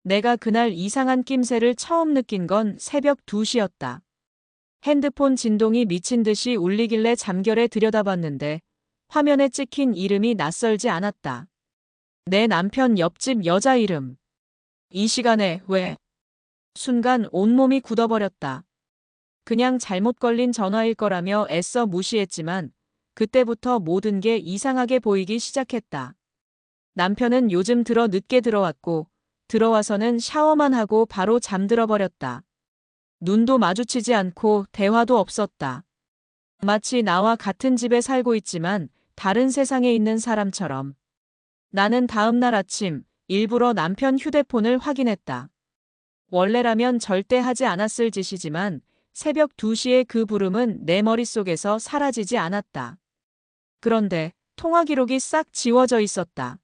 내가 그날 이상한 낌새를 처음 느낀 건 새벽 2시였다. 핸드폰 진동이 미친 듯이 울리길래 잠결에 들여다봤는데 화면에 찍힌 이름이 낯설지 않았다. 내 남편 옆집 여자 이름. 이 시간에 왜? 순간 온몸이 굳어버렸다. 그냥 잘못 걸린 전화일 거라며 애써 무시했지만 그때부터 모든 게 이상하게 보이기 시작했다. 남편은 요즘 들어 늦게 들어왔고 들어와서는 샤워만 하고 바로 잠들어 버렸다. 눈도 마주치지 않고 대화도 없었다. 마치 나와 같은 집에 살고 있지만 다른 세상에 있는 사람처럼. 나는 다음 날 아침 일부러 남편 휴대폰을 확인했다. 원래라면 절대 하지 않았을 짓이지만 새벽 2시의 그 부름은 내 머릿속에서 사라지지 않았다. 그런데 통화 기록이 싹 지워져 있었다.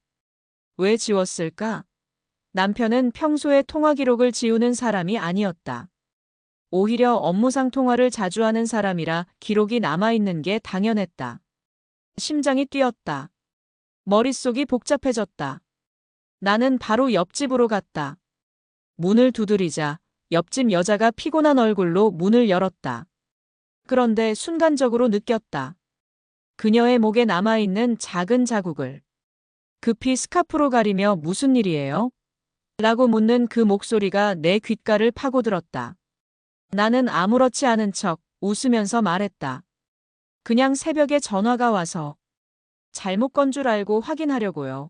왜 지웠을까? 남편은 평소에 통화 기록을 지우는 사람이 아니었다. 오히려 업무상 통화를 자주 하는 사람이라 기록이 남아있는 게 당연했다. 심장이 뛰었다. 머릿속이 복잡해졌다. 나는 바로 옆집으로 갔다. 문을 두드리자 옆집 여자가 피곤한 얼굴로 문을 열었다. 그런데 순간적으로 느꼈다. 그녀의 목에 남아있는 작은 자국을. 급히 스카프로 가리며 무슨 일이에요? 라고 묻는 그 목소리가 내 귓가를 파고들었다. 나는 아무렇지 않은 척 웃으면서 말했다. 그냥 새벽에 전화가 와서 잘못 건 줄 알고 확인하려고요.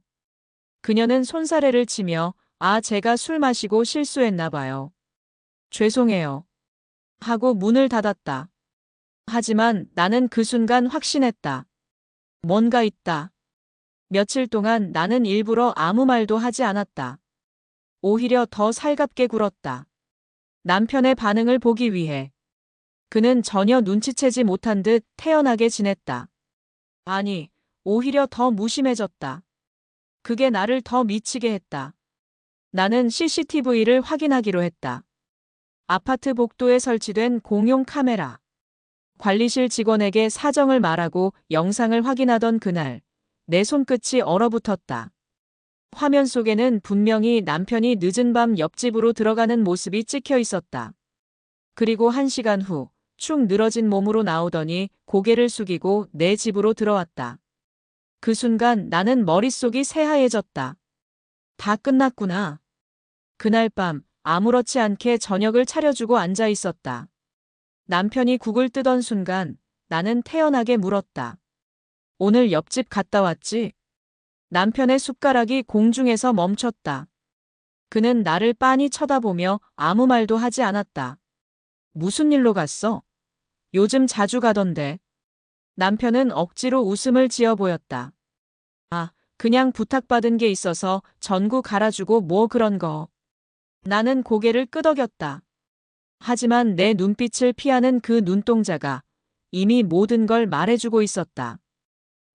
그녀는 손사래를 치며 제가 술 마시고 실수했나 봐요. 죄송해요. 하고 문을 닫았다. 하지만 나는 그 순간 확신했다. 뭔가 있다. 며칠 동안 나는 일부러 아무 말도 하지 않았다. 오히려 더 살갑게 굴었다. 남편의 반응을 보기 위해. 그는 전혀 눈치채지 못한 듯 태연하게 지냈다. 아니, 오히려 더 무심해졌다. 그게 나를 더 미치게 했다. 나는 CCTV를 확인하기로 했다. 아파트 복도에 설치된 공용 카메라. 관리실 직원에게 사정을 말하고 영상을 확인하던 그날, 내 손끝이 얼어붙었다. 화면 속에는 분명히 남편이 늦은 밤 옆집으로 들어가는 모습이 찍혀 있었다. 그리고 1시간 후, 축 늘어진 몸으로 나오더니 고개를 숙이고 내 집으로 들어왔다. 그 순간 나는 머릿속이 새하얘졌다. 다 끝났구나. 그날 밤 아무렇지 않게 저녁을 차려주고 앉아 있었다. 남편이 국을 뜨던 순간 나는 태연하게 물었다. 오늘 옆집 갔다 왔지? 남편의 숟가락이 공중에서 멈췄다. 그는 나를 빤히 쳐다보며 아무 말도 하지 않았다. 무슨 일로 갔어? 요즘 자주 가던데. 남편은 억지로 웃음을 지어 보였다. 그냥 부탁받은 게 있어서 전구 갈아주고 뭐 그런 거. 나는 고개를 끄덕였다. 하지만 내 눈빛을 피하는 그 눈동자가 이미 모든 걸 말해주고 있었다.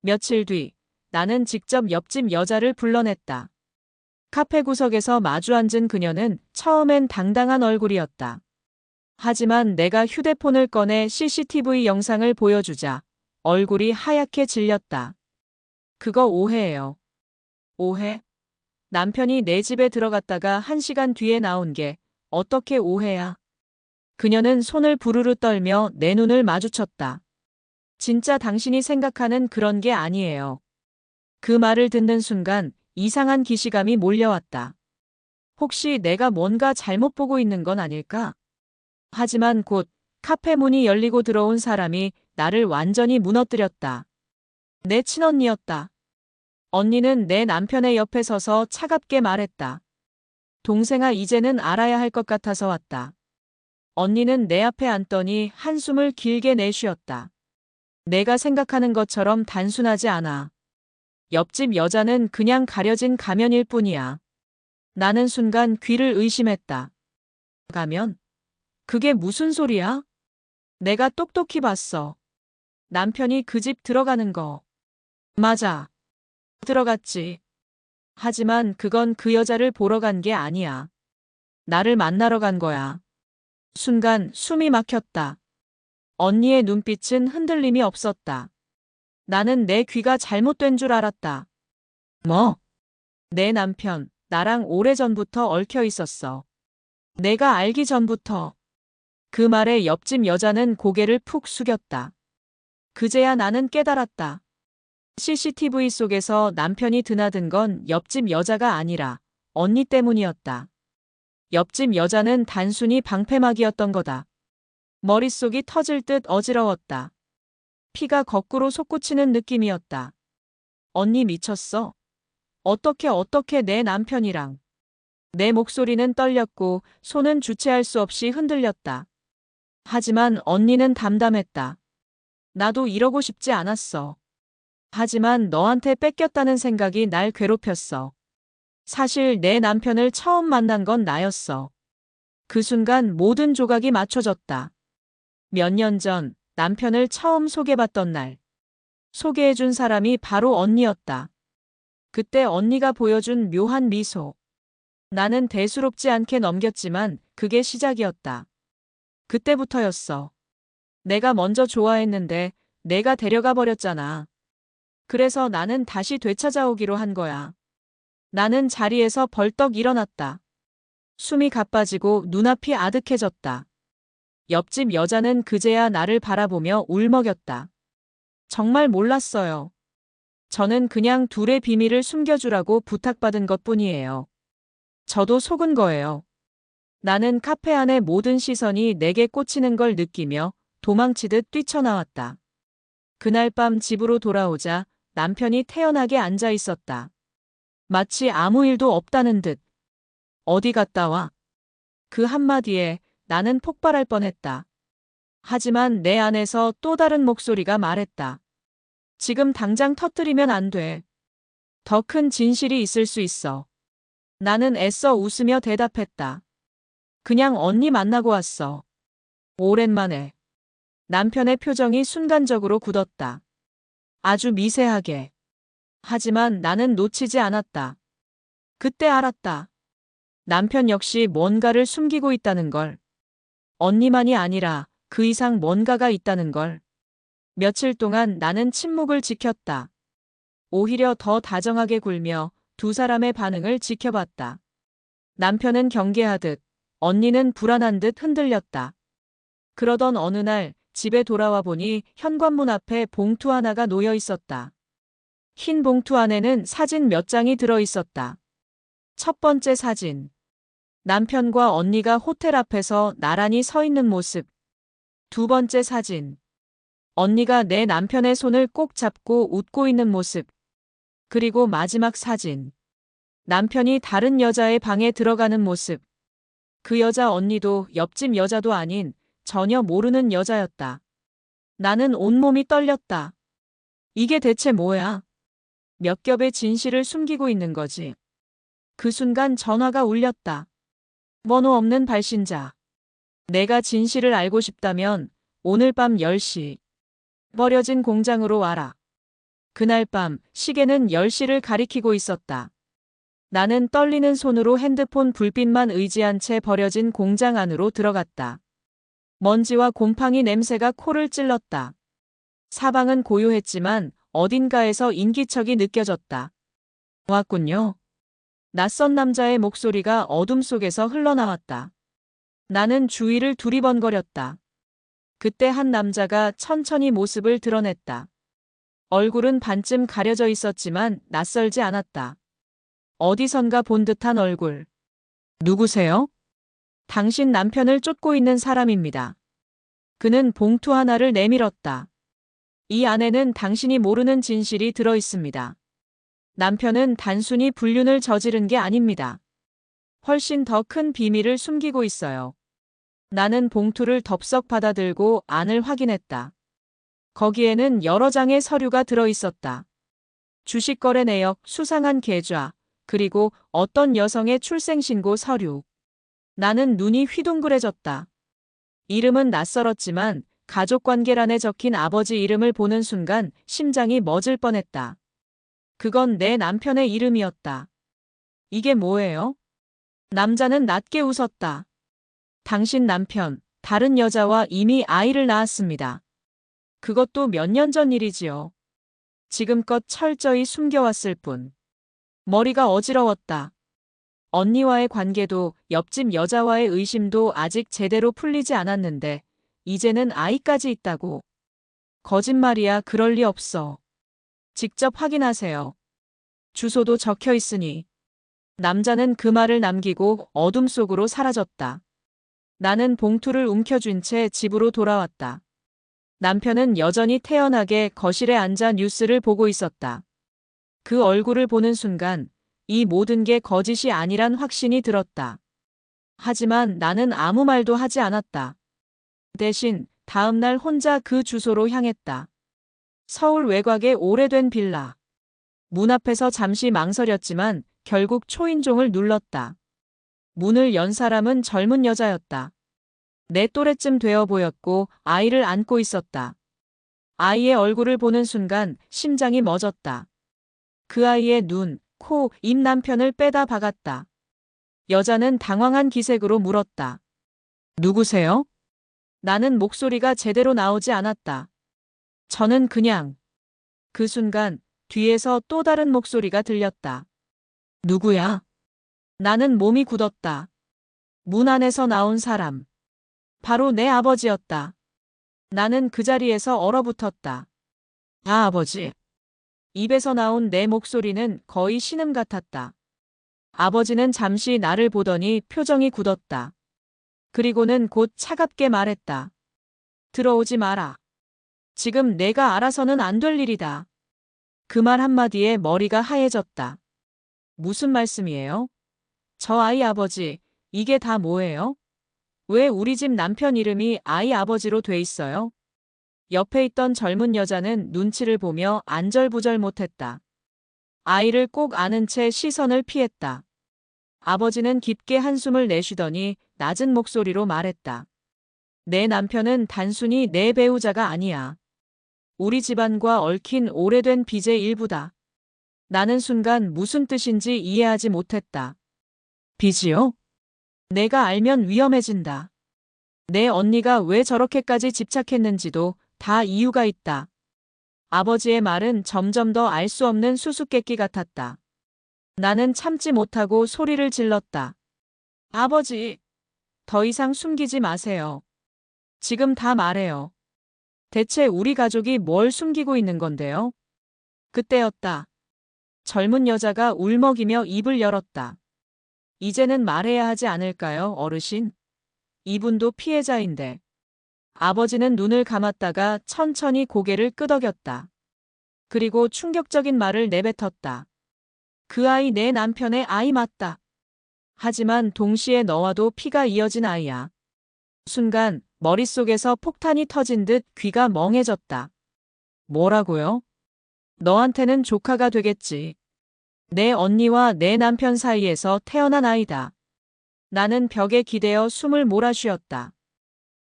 며칠 뒤 나는 직접 옆집 여자를 불러냈다. 카페 구석에서 마주 앉은 그녀는 처음엔 당당한 얼굴이었다. 하지만 내가 휴대폰을 꺼내 CCTV 영상을 보여주자 얼굴이 하얗게 질렸다. 그거 오해예요. 오해? 남편이 내 집에 들어갔다가 1시간 뒤에 나온 게 어떻게 오해야? 그녀는 손을 부르르 떨며 내 눈을 마주쳤다. 진짜 당신이 생각하는 그런 게 아니에요. 그 말을 듣는 순간 이상한 기시감이 몰려왔다. 혹시 내가 뭔가 잘못 보고 있는 건 아닐까? 하지만 곧 카페 문이 열리고 들어온 사람이 나를 완전히 무너뜨렸다. 내 친언니였다. 언니는 내 남편의 옆에 서서 차갑게 말했다. 동생아, 이제는 알아야 할 것 같아서 왔다. 언니는 내 앞에 앉더니 한숨을 길게 내쉬었다. 내가 생각하는 것처럼 단순하지 않아. 옆집 여자는 그냥 가려진 가면일 뿐이야. 나는 순간 귀를 의심했다. 가면? 그게 무슨 소리야? 내가 똑똑히 봤어. 남편이 그 집 들어가는 거. 맞아. 들어갔지. 하지만 그건 그 여자를 보러 간 게 아니야. 나를 만나러 간 거야. 순간 숨이 막혔다. 언니의 눈빛은 흔들림이 없었다. 나는 내 귀가 잘못된 줄 알았다. 뭐? 내 남편, 나랑 오래전부터 얽혀 있었어. 내가 알기 전부터. 그 말에 옆집 여자는 고개를 푹 숙였다. 그제야 나는 깨달았다. CCTV 속에서 남편이 드나든 건 옆집 여자가 아니라 언니 때문이었다. 옆집 여자는 단순히 방패막이었던 거다. 머릿속이 터질 듯 어지러웠다. 피가 거꾸로 솟구치는 느낌이었다. 언니 미쳤어? 어떻게 내 남편이랑. 내 목소리는 떨렸고 손은 주체할 수 없이 흔들렸다. 하지만 언니는 담담했다. 나도 이러고 싶지 않았어. 하지만 너한테 뺏겼다는 생각이 날 괴롭혔어. 사실 내 남편을 처음 만난 건 나였어. 그 순간 모든 조각이 맞춰졌다. 몇 년 전 남편을 처음 소개받던 날. 소개해준 사람이 바로 언니였다. 그때 언니가 보여준 묘한 미소. 나는 대수롭지 않게 넘겼지만 그게 시작이었다. 그때부터였어. 내가 먼저 좋아했는데 내가 데려가 버렸잖아. 그래서 나는 다시 되찾아오기로 한 거야. 나는 자리에서 벌떡 일어났다. 숨이 가빠지고 눈앞이 아득해졌다. 옆집 여자는 그제야 나를 바라보며 울먹였다. 정말 몰랐어요. 저는 그냥 둘의 비밀을 숨겨주라고 부탁받은 것뿐이에요. 저도 속은 거예요. 나는 카페 안의 모든 시선이 내게 꽂히는 걸 느끼며 도망치듯 뛰쳐나왔다. 그날 밤 집으로 돌아오자 남편이 태연하게 앉아 있었다. 마치 아무 일도 없다는 듯. 어디 갔다 와? 그 한마디에 나는 폭발할 뻔했다. 하지만 내 안에서 또 다른 목소리가 말했다. 지금 당장 터뜨리면 안 돼. 더 큰 진실이 있을 수 있어. 나는 애써 웃으며 대답했다. 그냥 언니 만나고 왔어. 오랜만에. 남편의 표정이 순간적으로 굳었다. 아주 미세하게. 하지만 나는 놓치지 않았다. 그때 알았다. 남편 역시 뭔가를 숨기고 있다는 걸. 언니만이 아니라 그 이상 뭔가가 있다는 걸. 며칠 동안 나는 침묵을 지켰다. 오히려 더 다정하게 굴며 두 사람의 반응을 지켜봤다. 남편은 경계하듯, 언니는 불안한 듯 흔들렸다. 그러던 어느 날 집에 돌아와 보니 현관문 앞에 봉투 하나가 놓여 있었다. 흰 봉투 안에는 사진 몇 장이 들어 있었다. 첫 번째 사진. 남편과 언니가 호텔 앞에서 나란히 서 있는 모습. 두 번째 사진. 언니가 내 남편의 손을 꼭 잡고 웃고 있는 모습. 그리고 마지막 사진. 남편이 다른 여자의 방에 들어가는 모습. 그 여자 언니도 옆집 여자도 아닌 전혀 모르는 여자였다. 나는 온몸이 떨렸다. 이게 대체 뭐야? 몇 겹의 진실을 숨기고 있는 거지. 그 순간 전화가 울렸다. 번호 없는 발신자. 내가 진실을 알고 싶다면 오늘 밤 10시. 버려진 공장으로 와라. 그날 밤 시계는 10시를 가리키고 있었다. 나는 떨리는 손으로 핸드폰 불빛만 의지한 채 버려진 공장 안으로 들어갔다. 먼지와 곰팡이 냄새가 코를 찔렀다. 사방은 고요했지만 어딘가에서 인기척이 느껴졌다. 왔군요. 낯선 남자의 목소리가 어둠 속에서 흘러나왔다. 나는 주위를 두리번거렸다. 그때 한 남자가 천천히 모습을 드러냈다. 얼굴은 반쯤 가려져 있었지만 낯설지 않았다. 어디선가 본 듯한 얼굴. 누구세요? 당신 남편을 쫓고 있는 사람입니다. 그는 봉투 하나를 내밀었다. 이 안에는 당신이 모르는 진실이 들어 있습니다. 남편은 단순히 불륜을 저지른 게 아닙니다. 훨씬 더 큰 비밀을 숨기고 있어요. 나는 봉투를 덥석 받아들고 안을 확인했다. 거기에는 여러 장의 서류가 들어 있었다. 주식거래 내역, 수상한 계좌, 그리고 어떤 여성의 출생신고 서류. 나는 눈이 휘둥그레졌다. 이름은 낯설었지만 가족관계란에 적힌 아버지 이름을 보는 순간 심장이 멎을 뻔했다. 그건 내 남편의 이름이었다. 이게 뭐예요? 남자는 낮게 웃었다. 당신 남편, 다른 여자와 이미 아이를 낳았습니다. 그것도 몇 년 전 일이지요. 지금껏 철저히 숨겨왔을 뿐. 머리가 어지러웠다. 언니와의 관계도 옆집 여자와의 의심도 아직 제대로 풀리지 않았는데 이제는 아이까지 있다고. 거짓말이야, 그럴 리 없어. 직접 확인하세요. 주소도 적혀 있으니. 남자는 그 말을 남기고 어둠 속으로 사라졌다. 나는 봉투를 움켜쥔 채 집으로 돌아왔다. 남편은 여전히 태연하게 거실에 앉아 뉴스를 보고 있었다. 그 얼굴을 보는 순간 이 모든 게 거짓이 아니란 확신이 들었다. 하지만 나는 아무 말도 하지 않았다. 대신 다음 날 혼자 그 주소로 향했다. 서울 외곽의 오래된 빌라. 문 앞에서 잠시 망설였지만 결국 초인종을 눌렀다. 문을 연 사람은 젊은 여자였다. 내 또래쯤 되어 보였고 아이를 안고 있었다. 아이의 얼굴을 보는 순간 심장이 멎었다. 그 아이의 눈, 코, 입 남편을 빼다 박았다. 여자는 당황한 기색으로 물었다. 누구세요? 나는 목소리가 제대로 나오지 않았다. 저는 그냥. 그 순간 뒤에서 또 다른 목소리가 들렸다. 누구야? 나는 몸이 굳었다. 문 안에서 나온 사람. 바로 내 아버지였다. 나는 그 자리에서 얼어붙었다. 아, 아버지. 입에서 나온 내 목소리는 거의 신음 같았다. 아버지는 잠시 나를 보더니 표정이 굳었다. 그리고는 곧 차갑게 말했다. 들어오지 마라. 지금 내가 알아서는 안 될 일이다. 그 말 한마디에 머리가 하얘졌다. 무슨 말씀이에요? 저 아이 아버지, 이게 다 뭐예요? 왜 우리 집 남편 이름이 아이 아버지로 돼 있어요? 옆에 있던 젊은 여자는 눈치를 보며 안절부절 못했다. 아이를 꼭 안은 채 시선을 피했다. 아버지는 깊게 한숨을 내쉬더니 낮은 목소리로 말했다. 내 남편은 단순히 내 배우자가 아니야. 우리 집안과 얽힌 오래된 빚의 일부다. 나는 순간 무슨 뜻인지 이해하지 못했다. 빚이요? 내가 알면 위험해진다. 내 언니가 왜 저렇게까지 집착했는지도 다 이유가 있다. 아버지의 말은 점점 더 알 수 없는 수수께끼 같았다. 나는 참지 못하고 소리를 질렀다. 아버지, 더 이상 숨기지 마세요. 지금 다 말해요. 대체 우리 가족이 뭘 숨기고 있는 건데요? 그때였다. 젊은 여자가 울먹이며 입을 열었다. 이제는 말해야 하지 않을까요, 어르신? 이분도 피해자인데. 아버지는 눈을 감았다가 천천히 고개를 끄덕였다. 그리고 충격적인 말을 내뱉었다. 그 아이 내 남편의 아이 맞다. 하지만 동시에 너와도 피가 이어진 아이야. 순간 머릿속에서 폭탄이 터진 듯 귀가 멍해졌다. 뭐라고요? 너한테는 조카가 되겠지. 내 언니와 내 남편 사이에서 태어난 아이다. 나는 벽에 기대어 숨을 몰아쉬었다.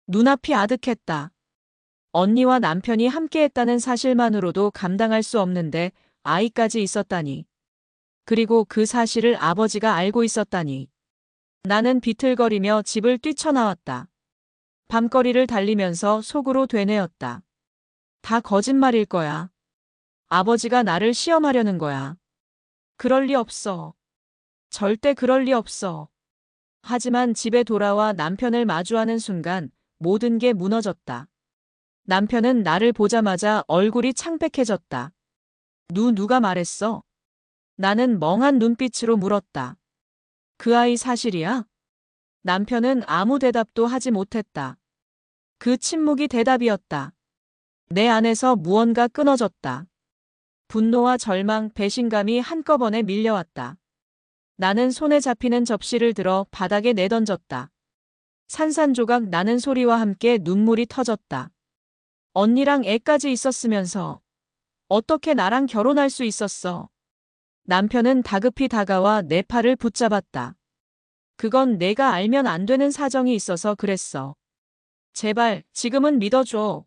눈앞이 아득했다. 언니와 남편이 함께했다는 사실만으로도 감당할 수 없는데 아이까지 있었다니. 그리고 그 사실을 아버지가 알고 있었다니. 나는 비틀거리며 집을 뛰쳐나왔다. 밤거리를 달리면서 속으로 되뇌었다. 다 거짓말일 거야. 아버지가 나를 시험하려는 거야. 그럴 리 없어. 절대 그럴 리 없어. 하지만 집에 돌아와 남편을 마주하는 순간 모든 게 무너졌다. 남편은 나를 보자마자 얼굴이 창백해졌다. 누가 말했어? 나는 멍한 눈빛으로 물었다. 그 아이 사실이야? 남편은 아무 대답도 하지 못했다. 그 침묵이 대답이었다. 내 안에서 무언가 끊어졌다. 분노와 절망, 배신감이 한꺼번에 밀려왔다. 나는 손에 잡히는 접시를 들어 바닥에 내던졌다. 산산조각 나는 소리와 함께 눈물이 터졌다. 언니랑 애까지 있었으면서 어떻게 나랑 결혼할 수 있었어? 남편은 다급히 다가와 내 팔을 붙잡았다. 그건 내가 알면 안 되는 사정이 있어서 그랬어. 제발, 지금은 믿어줘.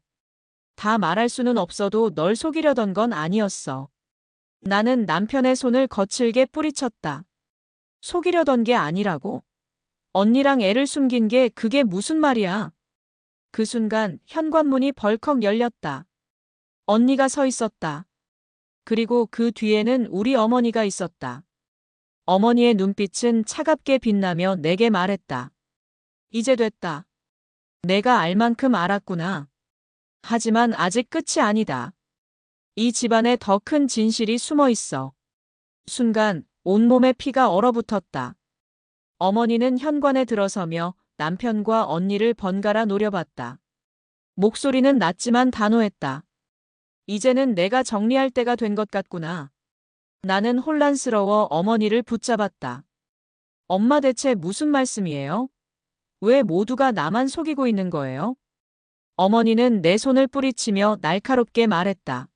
다 말할 수는 없어도 널 속이려던 건 아니었어. 나는 남편의 손을 거칠게 뿌리쳤다. 속이려던 게 아니라고? 언니랑 애를 숨긴 게 그게 무슨 말이야? 그 순간 현관문이 벌컥 열렸다. 언니가 서 있었다. 그리고 그 뒤에는 우리 어머니가 있었다. 어머니의 눈빛은 차갑게 빛나며 내게 말했다. 이제 됐다. 내가 알 만큼 알았구나. 하지만 아직 끝이 아니다. 이 집안에 더 큰 진실이 숨어 있어. 순간 온몸에 피가 얼어붙었다. 어머니는 현관에 들어서며 남편과 언니를 번갈아 노려봤다. 목소리는 낮지만 단호했다. 이제는 내가 정리할 때가 된 것 같구나. 나는 혼란스러워 어머니를 붙잡았다. 엄마 대체 무슨 말씀이에요? 왜 모두가 나만 속이고 있는 거예요? 어머니는 내 손을 뿌리치며 날카롭게 말했다.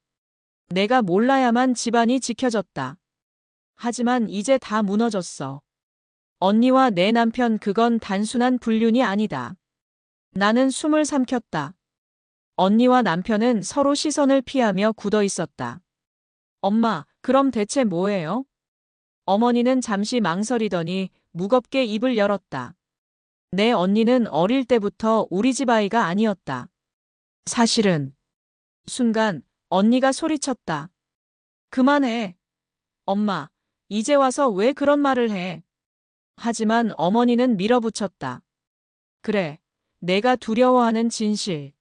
내가 몰라야만 집안이 지켜졌다. 하지만 이제 다 무너졌어. 언니와 내 남편 그건 단순한 불륜이 아니다. 나는 숨을 삼켰다. 언니와 남편은 서로 시선을 피하며 굳어 있었다. 엄마, 그럼 대체 뭐예요? 어머니는 잠시 망설이더니 무겁게 입을 열었다. 내 언니는 어릴 때부터 우리 집 아이가 아니었다. 사실은. 순간 언니가 소리쳤다. 그만해. 엄마, 이제 와서 왜 그런 말을 해? 하지만 어머니는 밀어붙였다. 그래, 내가 두려워하는 진실.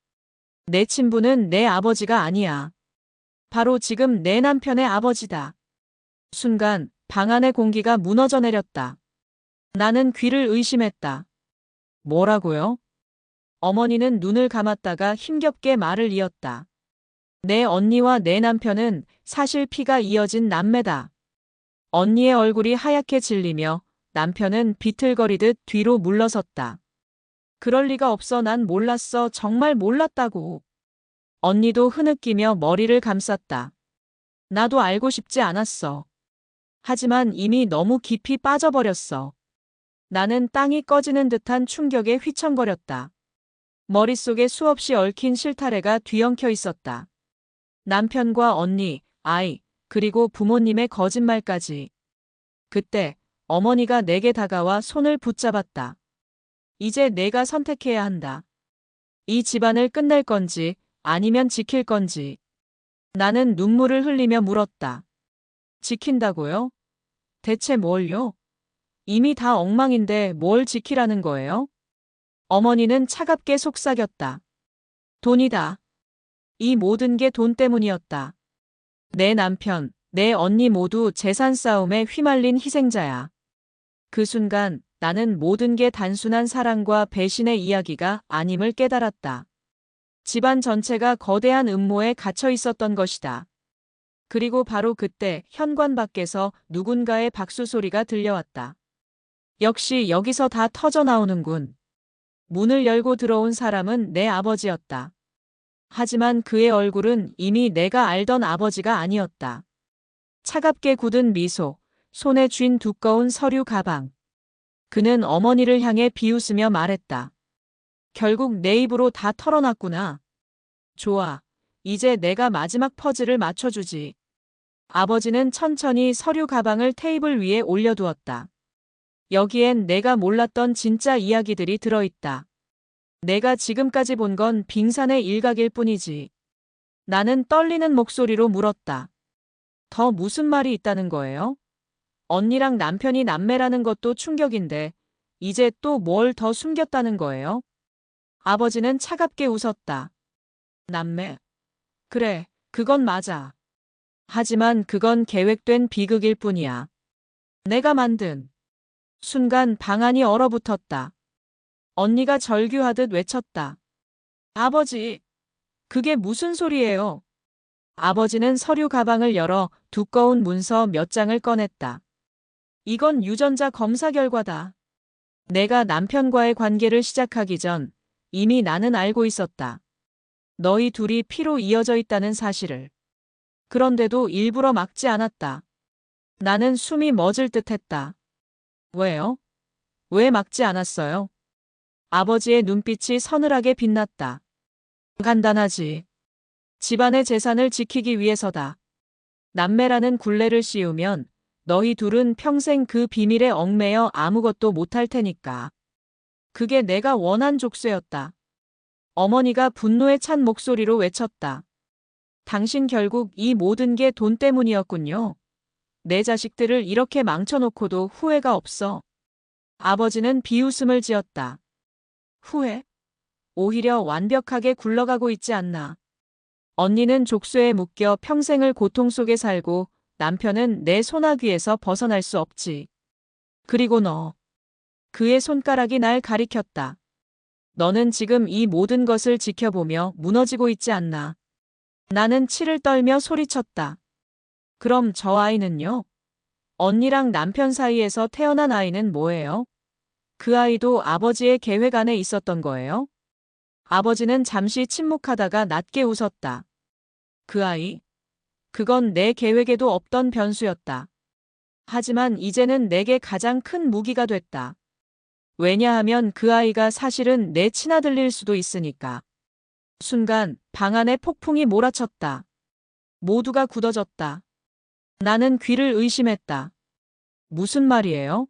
내 친부는 내 아버지가 아니야. 바로 지금 내 남편의 아버지다. 순간 방 안의 공기가 무너져 내렸다. 나는 귀를 의심했다. 뭐라고요? 어머니는 눈을 감았다가 힘겹게 말을 이었다. 내 언니와 내 남편은 사실 피가 이어진 남매다. 언니의 얼굴이 하얗게 질리며 남편은 비틀거리듯 뒤로 물러섰다. 그럴 리가 없어. 난 몰랐어. 정말 몰랐다고. 언니도 흐느끼며 머리를 감쌌다. 나도 알고 싶지 않았어. 하지만 이미 너무 깊이 빠져버렸어. 나는 땅이 꺼지는 듯한 충격에 휘청거렸다. 머릿속에 수없이 얽힌 실타래가 뒤엉켜 있었다. 남편과 언니, 아이, 그리고 부모님의 거짓말까지. 그때 어머니가 내게 다가와 손을 붙잡았다. 이제 내가 선택해야 한다. 이 집안을 끝낼 건지 아니면 지킬 건지. 나는 눈물을 흘리며 물었다. 지킨다고요? 대체 뭘요? 이미 다 엉망인데 뭘 지키라는 거예요? 어머니는 차갑게 속삭였다. 돈이다. 이 모든 게 돈 때문이었다. 내 남편, 내 언니 모두 재산 싸움에 휘말린 희생자야. 그 순간 나는 모든 게 단순한 사랑과 배신의 이야기가 아님을 깨달았다. 집안 전체가 거대한 음모에 갇혀 있었던 것이다. 그리고 바로 그때 현관 밖에서 누군가의 박수 소리가 들려왔다. 역시 여기서 다 터져 나오는군. 문을 열고 들어온 사람은 내 아버지였다. 하지만 그의 얼굴은 이미 내가 알던 아버지가 아니었다. 차갑게 굳은 미소, 손에 쥔 두꺼운 서류 가방. 그는 어머니를 향해 비웃으며 말했다. 결국 내 입으로 다 털어놨구나. 좋아. 이제 내가 마지막 퍼즐을 맞춰주지. 아버지는 천천히 서류 가방을 테이블 위에 올려두었다. 여기엔 내가 몰랐던 진짜 이야기들이 들어있다. 내가 지금까지 본 건 빙산의 일각일 뿐이지. 나는 떨리는 목소리로 물었다. 더 무슨 말이 있다는 거예요? 언니랑 남편이 남매라는 것도 충격인데 이제 또 뭘 더 숨겼다는 거예요? 아버지는 차갑게 웃었다. 남매. 그래, 그건 맞아. 하지만 그건 계획된 비극일 뿐이야. 내가 만든. 순간 방안이 얼어붙었다. 언니가 절규하듯 외쳤다. 아버지, 그게 무슨 소리예요? 아버지는 서류 가방을 열어 두꺼운 문서 몇 장을 꺼냈다. 이건 유전자 검사 결과다. 내가 남편과의 관계를 시작하기 전 이미 나는 알고 있었다. 너희 둘이 피로 이어져 있다는 사실을. 그런데도 일부러 막지 않았다. 나는 숨이 멎을 듯했다. 왜요? 왜 막지 않았어요? 아버지의 눈빛이 서늘하게 빛났다. 간단하지. 집안의 재산을 지키기 위해서다. 남매라는 굴레를 씌우면 너희 둘은 평생 그 비밀에 얽매여 아무것도 못할 테니까. 그게 내가 원한 족쇄였다. 어머니가 분노에 찬 목소리로 외쳤다. 당신 결국 이 모든 게 돈 때문이었군요. 내 자식들을 이렇게 망쳐놓고도 후회가 없어. 아버지는 비웃음을 지었다. 후회? 오히려 완벽하게 굴러가고 있지 않나. 언니는 족쇄에 묶여 평생을 고통 속에 살고 남편은 내 손아귀에서 벗어날 수 없지. 그리고 너. 그의 손가락이 날 가리켰다. 너는 지금 이 모든 것을 지켜보며 무너지고 있지 않나. 나는 치를 떨며 소리쳤다. 그럼 저 아이는요? 언니랑 남편 사이에서 태어난 아이는 뭐예요? 그 아이도 아버지의 계획 안에 있었던 거예요? 아버지는 잠시 침묵하다가 낮게 웃었다. 그 아이? 그건 내 계획에도 없던 변수였다. 하지만 이제는 내게 가장 큰 무기가 됐다. 왜냐하면 그 아이가 사실은 내 친아들일 수도 있으니까. 순간 방 안에 폭풍이 몰아쳤다. 모두가 굳어졌다. 나는 귀를 의심했다. 무슨 말이에요?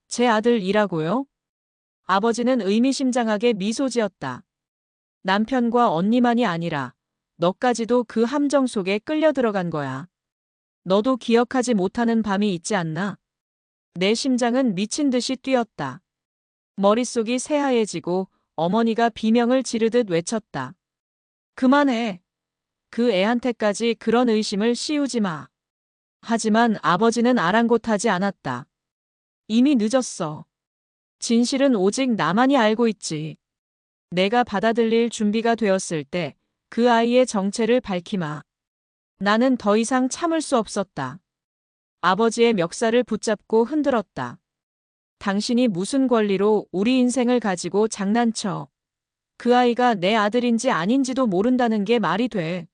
제 아들이라고요? 아버지는 의미심장하게 미소 지었다. 남편과 언니만이 아니라 너까지도 그 함정 속에 끌려 들어간 거야. 너도 기억하지 못하는 밤이 있지 않나? 내 심장은 미친 듯이 뛰었다. 머릿속이 새하얘지고 어머니가 비명을 지르듯 외쳤다. 그만해. 그 애한테까지 그런 의심을 씌우지 마. 하지만 아버지는 아랑곳하지 않았다. 이미 늦었어. 진실은 오직 나만이 알고 있지. 내가 받아들일 준비가 되었을 때 그 아이의 정체를 밝히마. 나는 더 이상 참을 수 없었다. 아버지의 멱살을 붙잡고 흔들었다. 당신이 무슨 권리로 우리 인생을 가지고 장난쳐. 그 아이가 내 아들인지 아닌지도 모른다는 게 말이 돼.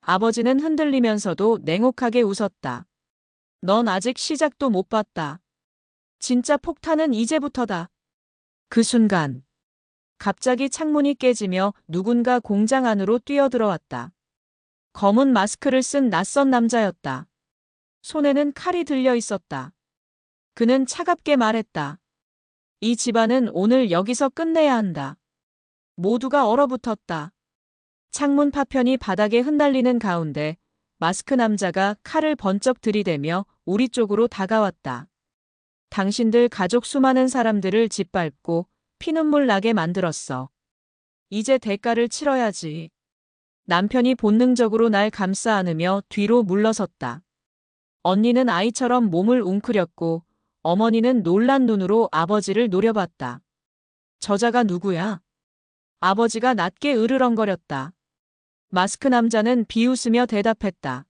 아버지는 흔들리면서도 냉혹하게 웃었다. 넌 아직 시작도 못 봤다. 진짜 폭탄은 이제부터다. 그 순간 갑자기 창문이 깨지며 누군가 공장 안으로 뛰어들어왔다. 검은 마스크를 쓴 낯선 남자였다. 손에는 칼이 들려 있었다. 그는 차갑게 말했다. 이 집안은 오늘 여기서 끝내야 한다. 모두가 얼어붙었다. 창문 파편이 바닥에 흩날리는 가운데 마스크 남자가 칼을 번쩍 들이대며 우리 쪽으로 다가왔다. 당신들 가족 수많은 사람들을 짓밟고 피눈물 나게 만들었어. 이제 대가를 치러야지. 남편이 본능적으로 날 감싸 안으며 뒤로 물러섰다. 언니는 아이처럼 몸을 웅크렸고 어머니는 놀란 눈으로 아버지를 노려봤다. 저자가 누구야? 아버지가 낮게 으르렁거렸다. 마스크 남자는 비웃으며 대답했다.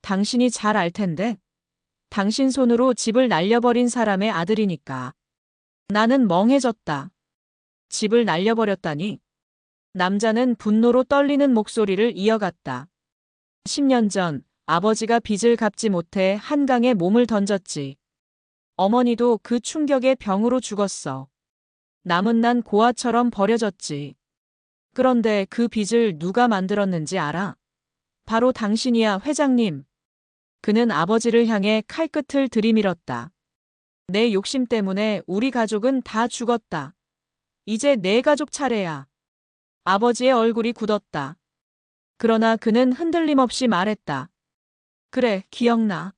당신이 잘 알 텐데. 당신 손으로 집을 날려버린 사람의 아들이니까. 나는 멍해졌다. 집을 날려버렸다니. 남자는 분노로 떨리는 목소리를 이어갔다. 10년 전 아버지가 빚을 갚지 못해 한강에 몸을 던졌지. 어머니도 그 충격에 병으로 죽었어. 남은 난 고아처럼 버려졌지. 그런데 그 빚을 누가 만들었는지 알아? 바로 당신이야, 회장님. 그는 아버지를 향해 칼끝을 들이밀었다. 내 욕심 때문에 우리 가족은 다 죽었다. 이제 내 가족 차례야. 아버지의 얼굴이 굳었다. 그러나 그는 흔들림 없이 말했다. 그래, 기억나.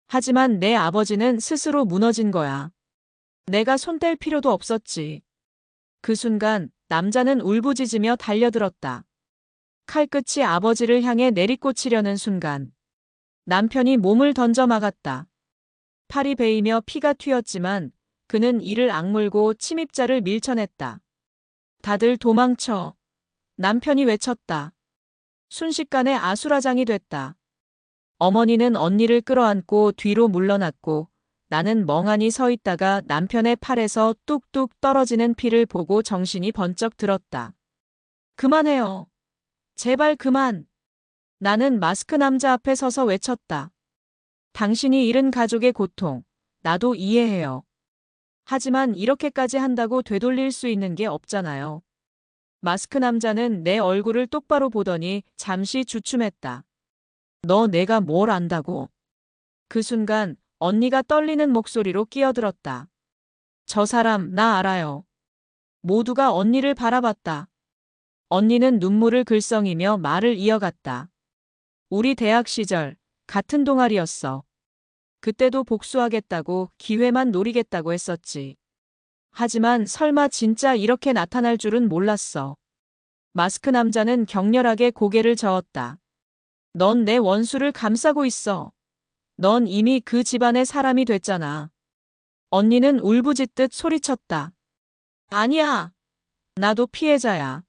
하지만 내 아버지는 스스로 무너진 거야. 내가 손 뗄 필요도 없었지. 그 순간 남자는 울부짖으며 달려들었다. 칼끝이 아버지를 향해 내리꽂히려는 순간 남편이 몸을 던져 막았다. 팔이 베이며 피가 튀었지만 그는 이를 악물고 침입자를 밀쳐냈다. 다들 도망쳐. 남편이 외쳤다. 순식간에 아수라장이 됐다. 어머니는 언니를 끌어안고 뒤로 물러났고 나는 멍하니 서 있다가 남편의 팔에서 뚝뚝 떨어지는 피를 보고 정신이 번쩍 들었다. 그만해요. 제발 그만. 나는 마스크 남자 앞에 서서 외쳤다. 당신이 잃은 가족의 고통, 나도 이해해요. 하지만 이렇게까지 한다고 되돌릴 수 있는 게 없잖아요. 마스크 남자는 내 얼굴을 똑바로 보더니 잠시 주춤했다. 너 내가 뭘 안다고? 그 순간 언니가 떨리는 목소리로 끼어들었다. 저 사람 나 알아요. 모두가 언니를 바라봤다. 언니는 눈물을 글썽이며 말을 이어갔다. 우리 대학 시절 같은 동아리였어. 그때도 복수하겠다고 기회만 노리겠다고 했었지. 하지만 설마 진짜 이렇게 나타날 줄은 몰랐어. 마스크 남자는 격렬하게 고개를 저었다. 넌 내 원수를 감싸고 있어. 넌 이미 그 집안의 사람이 됐잖아. 언니는 울부짖듯 소리쳤다. 아니야. 나도 피해자야.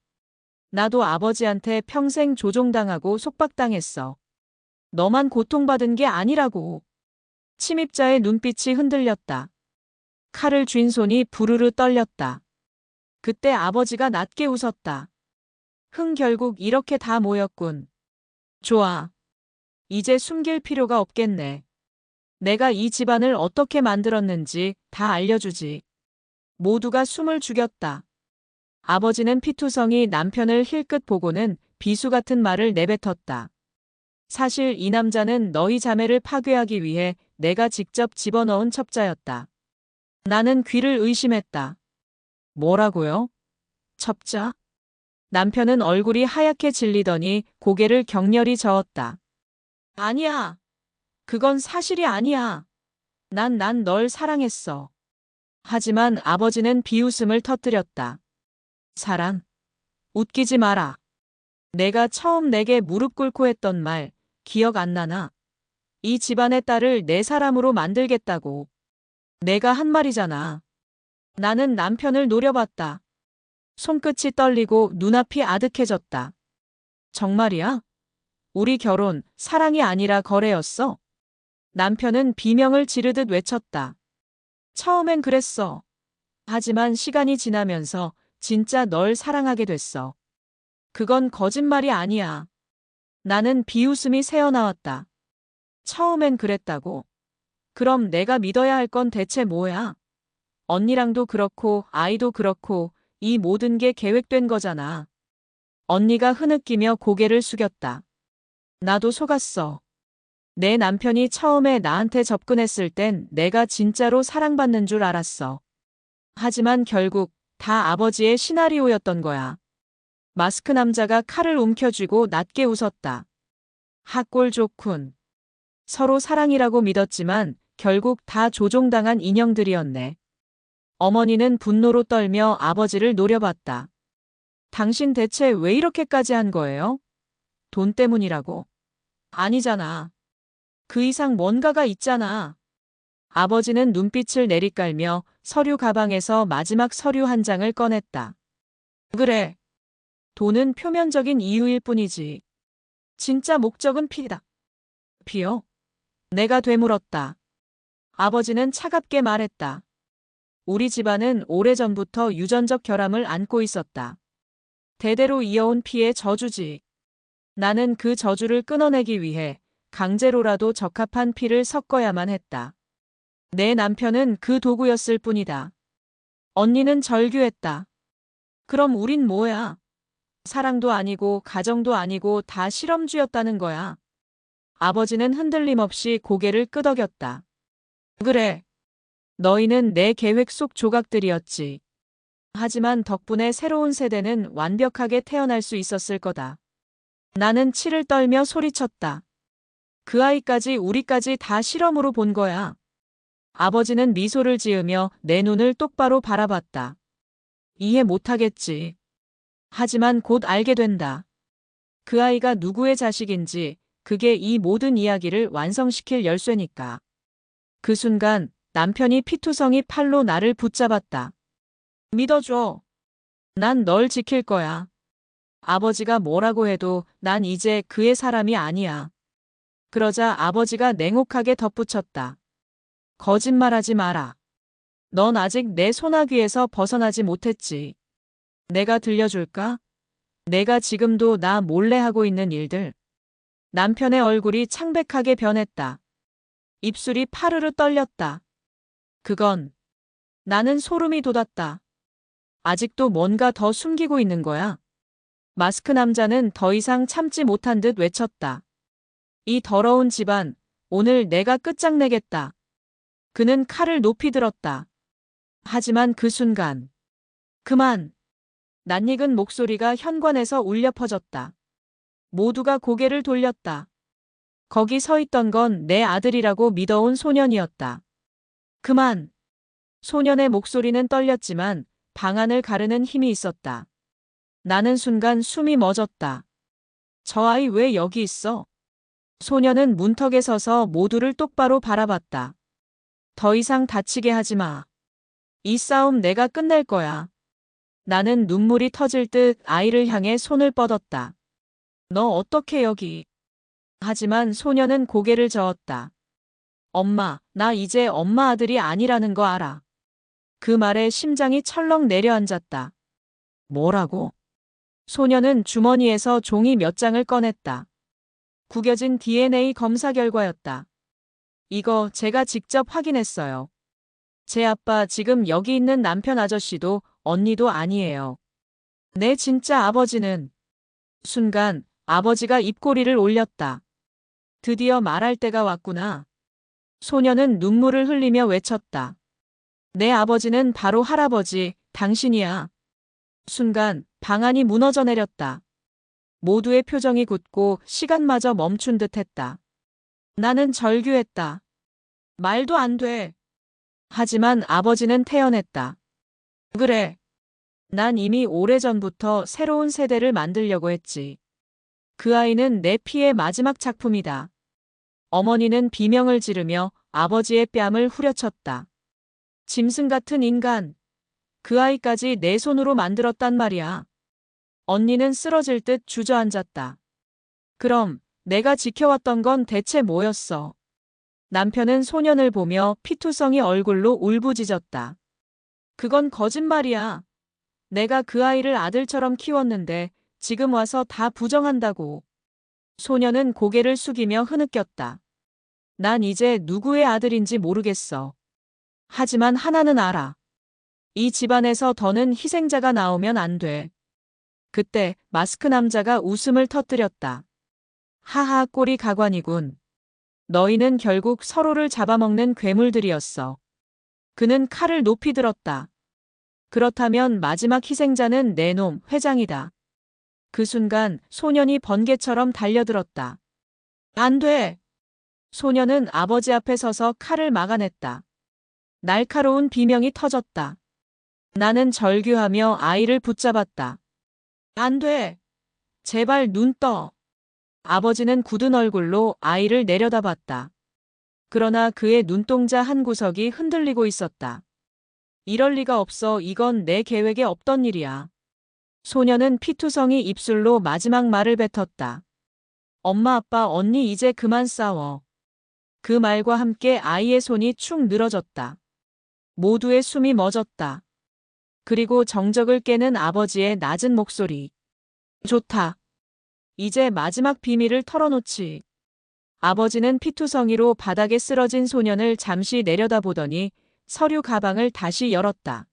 나도 아버지한테 평생 조종당하고 속박당했어. 너만 고통받은 게 아니라고. 침입자의 눈빛이 흔들렸다. 칼을 쥔 손이 부르르 떨렸다. 그때 아버지가 낮게 웃었다. 결국 이렇게 다 모였군. 좋아. 이제 숨길 필요가 없겠네. 내가 이 집안을 어떻게 만들었는지 다 알려주지. 모두가 숨을 죽였다. 아버지는 피투성이 남편을 힐끗 보고는 비수 같은 말을 내뱉었다. 사실 이 남자는 너희 자매를 파괴하기 위해 내가 직접 집어넣은 첩자였다. 나는 귀를 의심했다. 뭐라고요? 첩자? 남편은 얼굴이 하얗게 질리더니 고개를 격렬히 저었다. 아니야. 그건 사실이 아니야. 난 널 사랑했어. 하지만 아버지는 비웃음을 터뜨렸다. 사랑? 웃기지 마라. 내가 처음 내게 무릎 꿇고 했던 말 기억 안 나나? 이 집안의 딸을 내 사람으로 만들겠다고. 내가 한 말이잖아. 나는 남편을 노려봤다. 손끝이 떨리고 눈앞이 아득해졌다. 정말이야? 우리 결혼 사랑이 아니라 거래였어? 남편은 비명을 지르듯 외쳤다. 처음엔 그랬어. 하지만 시간이 지나면서 진짜 널 사랑하게 됐어. 그건 거짓말이 아니야. 나는 비웃음이 새어나왔다. 처음엔 그랬다고? 그럼 내가 믿어야 할 건 대체 뭐야? 언니랑도 그렇고 아이도 그렇고 이 모든 게 계획된 거잖아. 언니가 흐느끼며 고개를 숙였다. 나도 속았어. 내 남편이 처음에 나한테 접근했을 땐 내가 진짜로 사랑받는 줄 알았어. 하지만 결국 다 아버지의 시나리오였던 거야. 마스크 남자가 칼을 움켜쥐고 낮게 웃었다. 학골 좋군. 서로 사랑이라고 믿었지만 결국 다 조종당한 인형들이었네. 어머니는 분노로 떨며 아버지를 노려봤다. 당신 대체 왜 이렇게까지 한 거예요? 돈 때문이라고? 아니잖아. 그 이상 뭔가가 있잖아. 아버지는 눈빛을 내리깔며 서류 가방에서 마지막 서류 한 장을 꺼냈다. 그래. 돈은 표면적인 이유일 뿐이지. 진짜 목적은 피다. 피요? 내가 되물었다. 아버지는 차갑게 말했다. 우리 집안은 오래전부터 유전적 결함을 안고 있었다. 대대로 이어온 피의 저주지. 나는 그 저주를 끊어내기 위해 강제로라도 적합한 피를 섞어야만 했다. 내 남편은 그 도구였을 뿐이다. 언니는 절규했다. 그럼 우린 뭐야? 사랑도 아니고 가정도 아니고 다 실험주였다는 거야. 아버지는 흔들림 없이 고개를 끄덕였다. 그래. 너희는 내 계획 속 조각들이었지. 하지만 덕분에 새로운 세대는 완벽하게 태어날 수 있었을 거다. 나는 치를 떨며 소리쳤다. 그 아이까지 우리까지 다 실험으로 본 거야. 아버지는 미소를 지으며 내 눈을 똑바로 바라봤다. 이해 못하겠지. 하지만 곧 알게 된다. 그 아이가 누구의 자식인지 그게 이 모든 이야기를 완성시킬 열쇠니까. 그 순간 남편이 피투성이 팔로 나를 붙잡았다. 믿어줘. 난 널 지킬 거야. 아버지가 뭐라고 해도 난 이제 그의 사람이 아니야. 그러자 아버지가 냉혹하게 덧붙였다. 거짓말하지 마라. 넌 아직 내 소나귀에서 벗어나지 못했지. 내가 들려줄까? 내가 지금도 나 몰래 하고 있는 일들. 남편의 얼굴이 창백하게 변했다. 입술이 파르르 떨렸다. 그건 나는 소름이 돋았다. 아직도 뭔가 더 숨기고 있는 거야. 마스크 남자는 더 이상 참지 못한 듯 외쳤다. 이 더러운 집안, 오늘 내가 끝장내겠다. 그는 칼을 높이 들었다. 하지만 그 순간. 그만. 낯익은 목소리가 현관에서 울려 퍼졌다. 모두가 고개를 돌렸다. 거기 서 있던 건 내 아들이라고 믿어온 소년이었다. 그만! 소년의 목소리는 떨렸지만 방안을 가르는 힘이 있었다. 나는 순간 숨이 멎었다. 저 아이 왜 여기 있어? 소년은 문턱에 서서 모두를 똑바로 바라봤다. 더 이상 다치게 하지 마. 이 싸움 내가 끝낼 거야. 나는 눈물이 터질 듯 아이를 향해 손을 뻗었다. 너 어떻게 여기? 하지만 소년은 고개를 저었다. 엄마, 나 이제 엄마 아들이 아니라는 거 알아. 그 말에 심장이 철렁 내려앉았다. 뭐라고? 소년은 주머니에서 종이 몇 장을 꺼냈다. 구겨진 DNA 검사 결과였다. 이거 제가 직접 확인했어요. 제 아빠 지금 여기 있는 남편 아저씨도 언니도 아니에요. 내 진짜 아버지는. 순간 아버지가 입꼬리를 올렸다. 드디어 말할 때가 왔구나. 소년은 눈물을 흘리며 외쳤다. 내 아버지는 바로 할아버지, 당신이야. 순간 방안이 무너져 내렸다. 모두의 표정이 굳고 시간마저 멈춘 듯 했다. 나는 절규했다. 말도 안 돼. 하지만 아버지는 태연했다. 그래. 난 이미 오래전부터 새로운 세대를 만들려고 했지. 그 아이는 내 피의 마지막 작품이다. 어머니는 비명을 지르며 아버지의 뺨을 후려쳤다. 짐승 같은 인간. 그 아이까지 내 손으로 만들었단 말이야. 언니는 쓰러질 듯 주저앉았다. 그럼 내가 지켜왔던 건 대체 뭐였어? 남편은 소년을 보며 피투성이 얼굴로 울부짖었다. 그건 거짓말이야. 내가 그 아이를 아들처럼 키웠는데 지금 와서 다 부정한다고. 소년은 고개를 숙이며 흐느꼈다. 난 이제 누구의 아들인지 모르겠어. 하지만 하나는 알아. 이 집안에서 더는 희생자가 나오면 안 돼. 그때 마스크 남자가 웃음을 터뜨렸다. 하하 꼴이 가관이군. 너희는 결국 서로를 잡아먹는 괴물들이었어. 그는 칼을 높이 들었다. 그렇다면 마지막 희생자는 내 놈 회장이다. 그 순간 소년이 번개처럼 달려들었다. 안 돼! 소년은 아버지 앞에 서서 칼을 막아냈다. 날카로운 비명이 터졌다. 나는 절규하며 아이를 붙잡았다. 안 돼! 제발 눈 떠! 아버지는 굳은 얼굴로 아이를 내려다봤다. 그러나 그의 눈동자 한 구석이 흔들리고 있었다. 이럴 리가 없어. 이건 내 계획에 없던 일이야. 소년은 피투성이 입술로 마지막 말을 뱉었다. 엄마, 아빠, 언니 이제 그만 싸워. 그 말과 함께 아이의 손이 축 늘어졌다. 모두의 숨이 멎었다. 그리고 정적을 깨는 아버지의 낮은 목소리. 좋다. 이제 마지막 비밀을 털어놓지. 아버지는 피투성이로 바닥에 쓰러진 소년을 잠시 내려다보더니 서류 가방을 다시 열었다.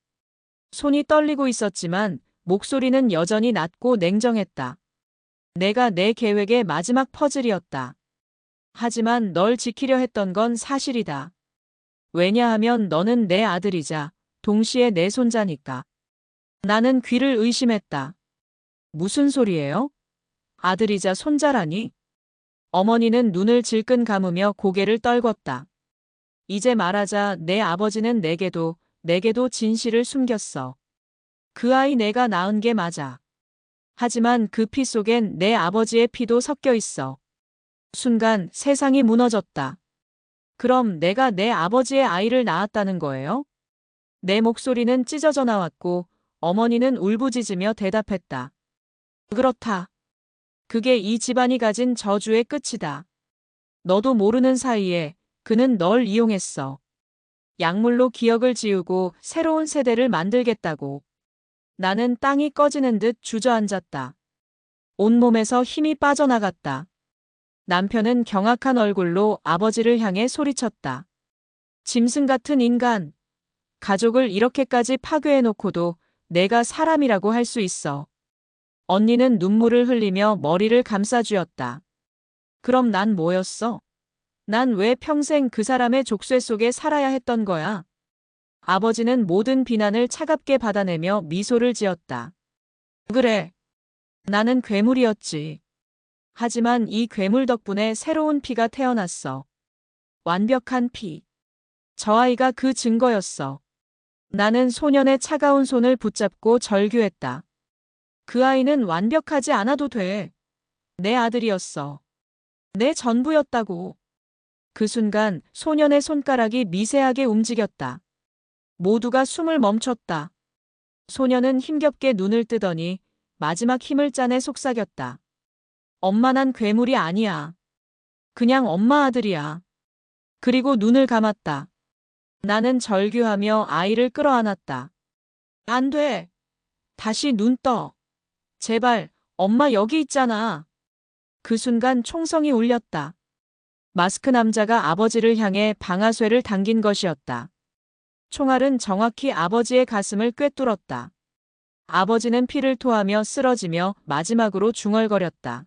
손이 떨리고 있었지만 목소리는 여전히 낮고 냉정했다. 내가 내 계획의 마지막 퍼즐이었다. 하지만 널 지키려 했던 건 사실이다. 왜냐하면 너는 내 아들이자 동시에 내 손자니까. 나는 귀를 의심했다. 무슨 소리예요? 아들이자 손자라니? 어머니는 눈을 질끈 감으며 고개를 떨궜다. 이제 말하자. 내 아버지는 내게도 진실을 숨겼어. 그 아이 내가 낳은 게 맞아. 하지만 그 피 속엔 내 아버지의 피도 섞여 있어. 순간 세상이 무너졌다. 그럼 내가 내 아버지의 아이를 낳았다는 거예요? 내 목소리는 찢어져 나왔고 어머니는 울부짖으며 대답했다. 그렇다. 그게 이 집안이 가진 저주의 끝이다. 너도 모르는 사이에 그는 널 이용했어. 약물로 기억을 지우고 새로운 세대를 만들겠다고. 나는 땅이 꺼지는 듯 주저앉았다. 온몸에서 힘이 빠져나갔다. 남편은 경악한 얼굴로 아버지를 향해 소리쳤다. 짐승 같은 인간. 가족을 이렇게까지 파괴해놓고도 내가 사람이라고 할 수 있어. 언니는 눈물을 흘리며 머리를 감싸쥐었다. 그럼 난 뭐였어? 난 왜 평생 그 사람의 족쇄 속에 살아야 했던 거야? 아버지는 모든 비난을 차갑게 받아내며 미소를 지었다. 그래. 나는 괴물이었지. 하지만 이 괴물 덕분에 새로운 피가 태어났어. 완벽한 피. 저 아이가 그 증거였어. 나는 소년의 차가운 손을 붙잡고 절규했다. 그 아이는 완벽하지 않아도 돼. 내 아들이었어. 내 전부였다고. 그 순간 소년의 손가락이 미세하게 움직였다. 모두가 숨을 멈췄다. 소년은 힘겹게 눈을 뜨더니 마지막 힘을 짜내 속삭였다. 엄마 난 괴물이 아니야. 그냥 엄마 아들이야. 그리고 눈을 감았다. 나는 절규하며 아이를 끌어안았다. 안 돼. 다시 눈 떠. 제발, 엄마 여기 있잖아. 그 순간 총성이 울렸다. 마스크 남자가 아버지를 향해 방아쇠를 당긴 것이었다. 총알은 정확히 아버지의 가슴을 꿰뚫었다. 아버지는 피를 토하며 쓰러지며 마지막으로 중얼거렸다.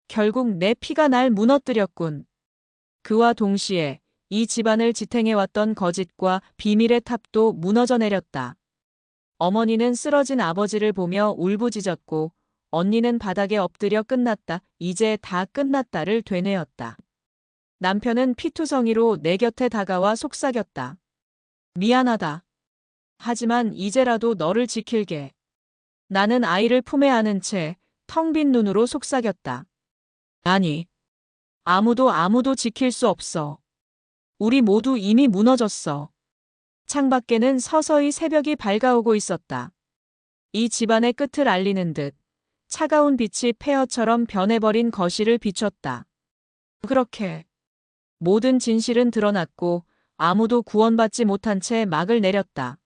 결국 내 피가 날 무너뜨렸군. 그와 동시에 이 집안을 지탱해왔던 거짓과 비밀의 탑도 무너져 내렸다. 어머니는 쓰러진 아버지를 보며 울부짖었고 언니는 바닥에 엎드려 끝났다. 이제 다 끝났다를 되뇌었다. 남편은 피투성이로 내 곁에 다가와 속삭였다. 미안하다. 하지만 이제라도 너를 지킬게. 나는 아이를 품에 안은 채 텅 빈 눈으로 속삭였다. 아니, 아무도 지킬 수 없어. 우리 모두 이미 무너졌어. 창밖에는 서서히 새벽이 밝아오고 있었다. 이 집안의 끝을 알리는 듯 차가운 빛이 폐허처럼 변해버린 거실을 비췄다. 그렇게 모든 진실은 드러났고 아무도 구원받지 못한 채 막을 내렸다.